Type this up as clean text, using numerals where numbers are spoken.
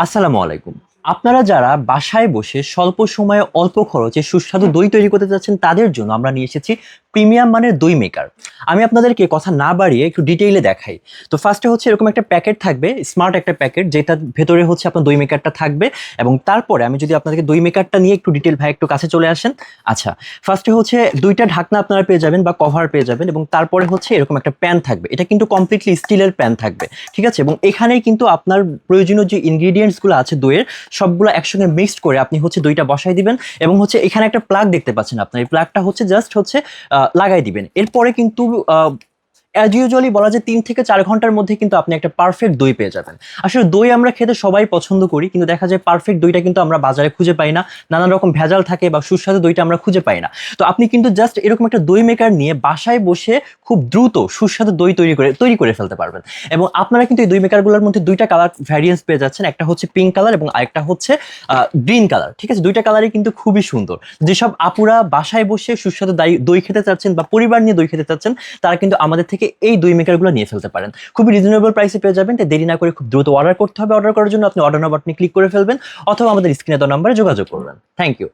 আসসালামু আলাইকুম। আপনারা যারা বাসায় বসে স্বল্প সময়ে অল্প খরচে সুস্বাদু দই তৈরি করতে চাচ্ছেন তাদের জন্য আমরা নিয়ে এসেছি প্রিমিয়াম মানের দই মেকার। আমি আপনাদেরকে কথা না বাড়িয়ে একটু ডিটেইলে দেখাই। তো ফার্স্টে হচ্ছে এরকম একটা প্যাকেট থাকবে, স্মার্ট একটা প্যাকেট যেটার ভেতরে হচ্ছে আপনার দই মেকারটা থাকবে এবং তারপরে আমি যদি আপনাদেরকে দই মেকারটা নিয়ে একটু ডিটেইল ভাই একটু কাছে চলে আসেন। আচ্ছা, ফার্স্টে হচ্ছে ২টা ঢাকনা আপনারা পেয়ে যাবেন বা কভার পেয়ে যাবেন এবং তারপরে হচ্ছে এরকম একটা প্যান থাকবে। এটা কিন্তু কমপ্লিটলি স্টিলের প্যান থাকবে। ঠিক আছে? এবং এখানেই কিন্তু আপনার প্রয়োজনীয় যে ইনগ্রিডিয়েন্টস গুলো আছে দইয়ের সবগুলো একসঙ্গে মিক্সড করে আপনি হচ্ছে দইটা বসাই দিবেন এবং হচ্ছে এখানে একটা প্লাগ দেখতে পাচ্ছেন আপনার এই প্লাগটা হচ্ছে জাস্ট হচ্ছে লাগাই দিবেন এরপরে কিন্তু অ্যাজ ইউজুয়ালি বলা যায় ৩ থেকে ৪ ঘন্টার মধ্যে কিন্তু আপনি একটা পারফেক্ট দই পেয়ে যাবেন। আসলে দই আমরা খেতে সবাই পছন্দ করি, কিন্তু দেখা যায় পারফেক্ট দইটা কিন্তু আমরা বাজারে খুঁজে পাই না। নানান রকম ভেজাল থাকে বা সুস্বাদু দইটা আমরা খুঁজে পাই না। তো আপনি কিন্তু জাস্ট এরকম একটা দই মেকার নিয়ে বাসায় বসে খুব দ্রুত সুস্বাদু দই তৈরি করে ফেলতে পারবেন। এবং আপনারা কিন্তু এই দই মেকারগুলোর মধ্যে ২টা কালার ভ্যারিয়েন্স পেয়ে যাচ্ছেন। একটা হচ্ছে পিঙ্ক কালার এবং আরেকটা হচ্ছে গ্রিন কালার। ঠিক আছে? ২টা কালারই কিন্তু খুবই সুন্দর। যেসব আপুরা বাসায় বসে সুস্বাদু দই খেতে চাচ্ছেন বা পরিবার নিয়ে দই খেতে চাচ্ছেন তারা কিন্তু আমাদের থেকে এই দই মেকারগুলো নিয়ে ফেলতে পারেন। খুবই রিজনেবল প্রাইসে পেয়ে যাবেন। তাই দেরি না করে খুব দ্রুত অর্ডার করতে হবে। অর্ডার করার জন্য আপনি অর্ডার নাও বাটনে ক্লিক করে ফেলবেন অথবা আমাদের স্ক্রিনে দেওয়া নম্বরে যোগাযোগ করবেন। Thank you.